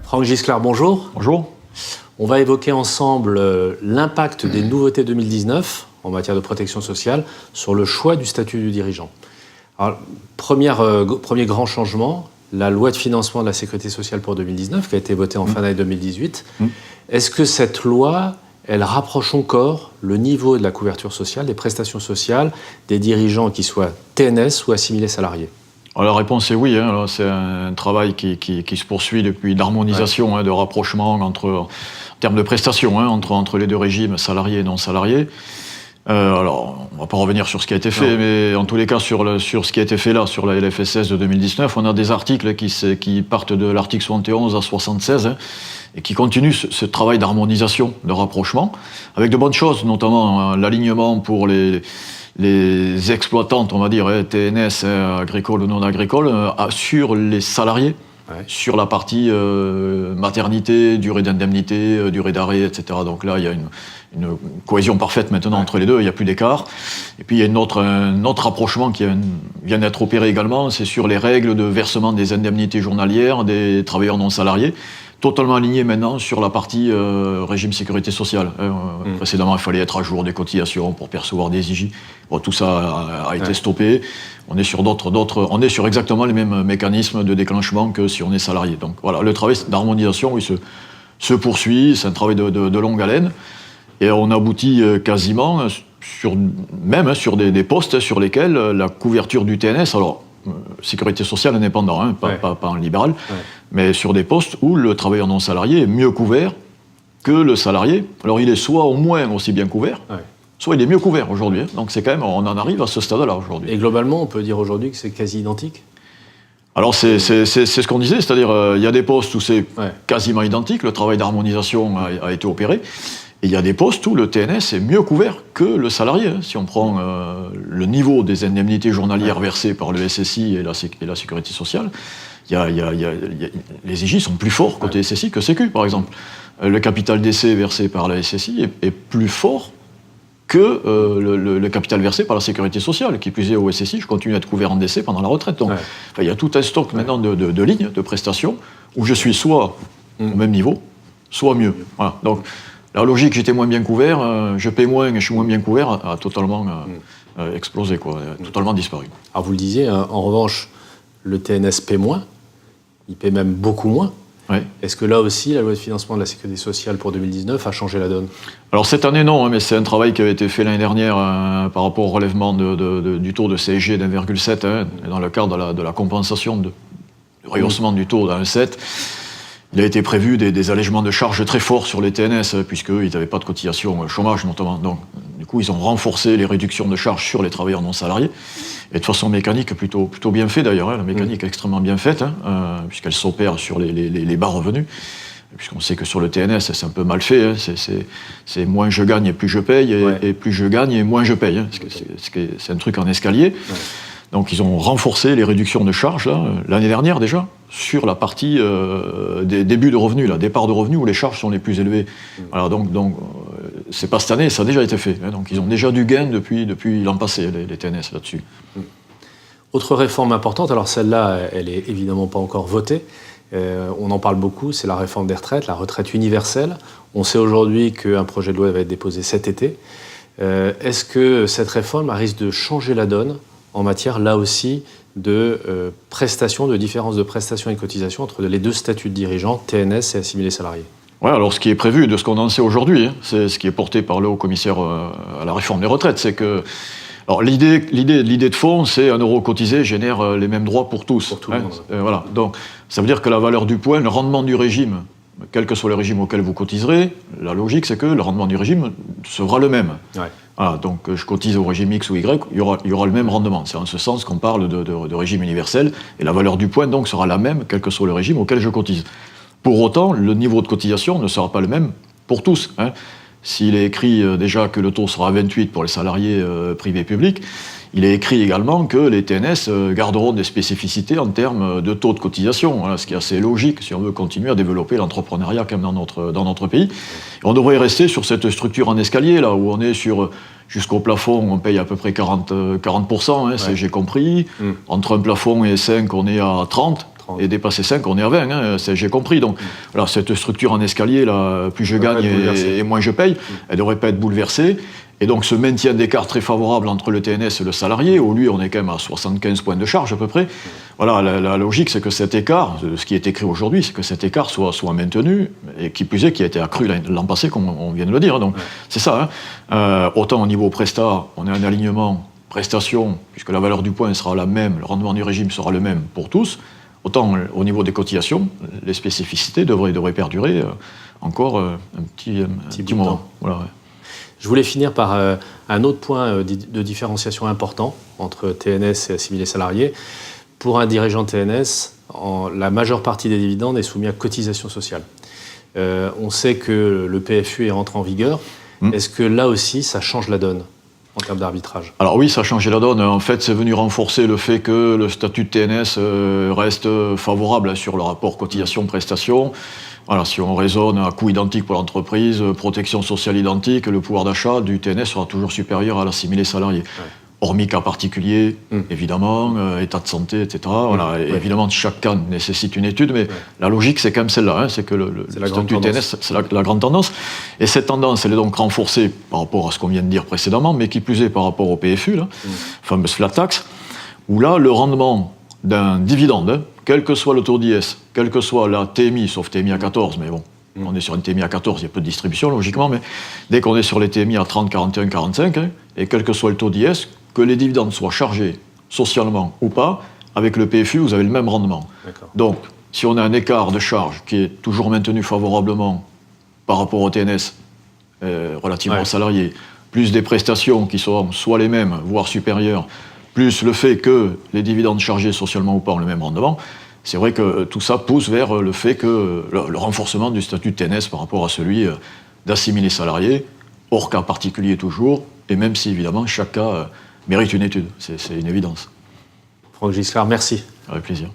Franck Gisclard, bonjour. Bonjour. On va évoquer ensemble l'impact des nouveautés 2019 en matière de protection sociale sur le choix du statut du dirigeant. Alors, premier grand changement, la loi de financement de la sécurité sociale pour 2019 qui a été votée en fin d'année 2018. Est-ce que cette loi, elle rapproche encore le niveau de la couverture sociale, des prestations sociales, des dirigeants qui soient TNS ou assimilés salariés ? Alors, la réponse est oui. Alors, c'est un travail qui se poursuit depuis d'harmonisation, de rapprochement en termes de prestations entre les deux régimes, salariés et non salariés. Alors, on ne va pas revenir sur ce qui a été fait, mais en tous les cas, sur ce qui a été fait là, sur la LFSS de 2019, on a des articles qui partent de l'article 71 à 76 et qui continuent ce travail d'harmonisation, de rapprochement, avec de bonnes choses, notamment l'alignement pour les exploitantes, on va dire, TNS, agricoles ou non agricoles, sur les salariés, sur la partie maternité, durée d'indemnité, durée d'arrêt, etc. Donc là, il y a une cohésion parfaite maintenant entre les deux, il n'y a plus d'écart. Et puis il y a un autre rapprochement qui vient d'être opéré également, c'est sur les règles de versement des indemnités journalières des travailleurs non salariés, totalement aligné maintenant sur la partie régime sécurité sociale. Précédemment, il fallait être à jour des cotisations pour percevoir des IJ. Bon, tout ça a été stoppé. On est sur exactement les mêmes mécanismes de déclenchement que si on est salarié. Donc voilà, le travail d'harmonisation, il se poursuit. C'est un travail de longue haleine. Et on aboutit quasiment sur des postes sur lesquels la couverture du TNS, alors sécurité sociale indépendant, pas en libéral, mais sur des postes où le travailleur non salarié est mieux couvert que le salarié. Alors il est soit au moins aussi bien couvert, soit il est mieux couvert aujourd'hui. Donc c'est quand même, on en arrive à ce stade-là aujourd'hui. Et globalement, on peut dire aujourd'hui que c'est quasi identique ? Alors c'est ce qu'on disait, c'est-à-dire il y a des postes où c'est quasiment identique, le travail d'harmonisation a été opéré. Et il y a des postes où le TNS est mieux couvert que le salarié. Si on prend le niveau des indemnités journalières versées par le SSI et la Sécurité sociale, les IJ sont plus forts côté SSI que Sécu, par exemple. Le capital d'essai versé par la SSI est plus fort que le capital versé par la Sécurité sociale. Qui plus est, au SSI, je continue à être couvert en décès pendant la retraite. Donc, il y a tout un stock maintenant de lignes, de prestations, où je suis soit au même niveau, soit mieux. Voilà. Donc, la logique, j'étais moins bien couvert, je paie moins et je suis moins bien couvert, a totalement explosé, totalement disparu. Alors vous le disiez, en revanche, le TNS paie moins, il paie même beaucoup moins. Est-ce que là aussi, la loi de financement de la sécurité sociale pour 2019 a changé la donne ? Alors cette année, non, mais c'est un travail qui avait été fait l'année dernière par rapport au relèvement du taux de CSG d'1,7, dans le cadre de la compensation du rehaussement du taux d'1,7. Il a été prévu des allègements de charges très forts sur les TNS, puisqu'ils n'avaient pas de cotisation chômage notamment. Donc, du coup, ils ont renforcé les réductions de charges sur les travailleurs non salariés. Et de façon mécanique, plutôt bien fait d'ailleurs. La mécanique est extrêmement bien faite, puisqu'elle s'opère sur les bas revenus. Puisqu'on sait que sur le TNS, c'est un peu mal fait. C'est moins je gagne et plus je paye, et plus je gagne et moins je paye. C'est un truc en escalier. Donc ils ont renforcé les réductions de charges l'année dernière déjà, sur la partie des débuts de revenus, départ de revenus où les charges sont les plus élevées. Voilà, donc c'est pas cette année, ça a déjà été fait. Donc ils ont déjà du gain depuis l'an passé, les TNS là-dessus. Autre réforme importante, alors celle-là, elle est évidemment pas encore votée. On en parle beaucoup, c'est la réforme des retraites, la retraite universelle. On sait aujourd'hui qu'un projet de loi va être déposé cet été. Est-ce que cette réforme risque de changer la donne en matière, là aussi, de prestations, de différence de prestations et cotisations entre les deux statuts de dirigeants, TNS et assimilés salariés ? Oui, alors ce qui est prévu, de ce qu'on en sait aujourd'hui, c'est ce qui est porté par le haut-commissaire à la réforme des retraites, c'est que... Alors l'idée de fond, c'est 1 euro cotisé génère les mêmes droits pour tous. Pour tout le monde. Voilà. Donc ça veut dire que la valeur du point, le rendement du régime, quel que soit le régime auquel vous cotiserez, la logique c'est que le rendement du régime sera le même. Voilà, donc je cotise au régime X ou Y, il y aura le même rendement. C'est en ce sens qu'on parle de régime universel, et la valeur du point donc sera la même, quel que soit le régime auquel je cotise. Pour autant, le niveau de cotisation ne sera pas le même pour tous. S'il est écrit déjà que le taux sera à 28 pour les salariés privés publics, il est écrit également que les TNS garderont des spécificités en termes de taux de cotisation, voilà, ce qui est assez logique si on veut continuer à développer l'entrepreneuriat quand même dans notre pays. Et on devrait rester sur cette structure en escalier, là, où on est sur... Jusqu'au plafond, on paye à peu près 40%, hein, j'ai compris. Entre un plafond et 5, on est à 30. Et dépasser 5, on est à 20, hein, j'ai compris. Donc, voilà, cette structure en escalier, là, plus je gagne et moins je paye, elle ne devrait pas être bouleversée. Et donc, ce maintien d'écart très favorable entre le TNS et le salarié, où lui, on est quand même à 75 points de charge à peu près. Voilà, la logique, c'est que cet écart, ce qui est écrit aujourd'hui, c'est que cet écart soit maintenu, et qui plus est, qui a été accru l'an passé, comme on vient de le dire. Donc, c'est ça. Hein. Autant au niveau Presta, on a un alignement prestation, puisque la valeur du point sera la même, le rendement du régime sera le même pour tous. Autant au niveau des cotisations, les spécificités devraient perdurer encore un petit moment. Voilà, ouais. Je voulais finir par un autre point de différenciation important entre TNS et assimilés salariés. Pour un dirigeant TNS, la majeure partie des dividendes est soumise à cotisation sociale. On sait que le PFU est rentré en vigueur. Est-ce que là aussi, ça change la donne en termes d'arbitrage? Alors oui, ça a changé la donne. En fait, c'est venu renforcer le fait que le statut de TNS reste favorable sur le rapport cotisation-prestation. Voilà, si on raisonne à coût identique pour l'entreprise, protection sociale identique, le pouvoir d'achat du TNS sera toujours supérieur à l'assimilé salarié. Ouais. Hormis cas particuliers, évidemment, état de santé, etc. Voilà, évidemment, chaque cas nécessite une étude, mais la logique, c'est quand même celle-là. Hein, c'est que le statut TNS, c'est la grande tendance. Et cette tendance, elle est donc renforcée par rapport à ce qu'on vient de dire précédemment, mais qui plus est par rapport au PFU, la fameuse flat tax, où là, le rendement d'un dividende, hein, quel que soit le taux d'IS, quelle que soit la TMI, sauf TMI à 14, mais bon, on est sur une TMI à 14, il y a peu de distribution, logiquement, mais dès qu'on est sur les TMI à 30, 41, 45, hein, et quel que soit le taux d'IS, que les dividendes soient chargés socialement ou pas, avec le PFU, vous avez le même rendement. Donc, si on a un écart de charge qui est toujours maintenu favorablement par rapport au TNS, relativement aux salariés, plus des prestations qui sont soit les mêmes, voire supérieures, plus le fait que les dividendes chargés socialement ou pas ont le même rendement, c'est vrai que tout ça pousse vers le fait que le renforcement du statut de TNS par rapport à celui d'assimilés salariés, hors cas particulier toujours, et même si évidemment chaque cas mérite une étude, c'est une évidence. Franck Gisclard, merci. Avec plaisir.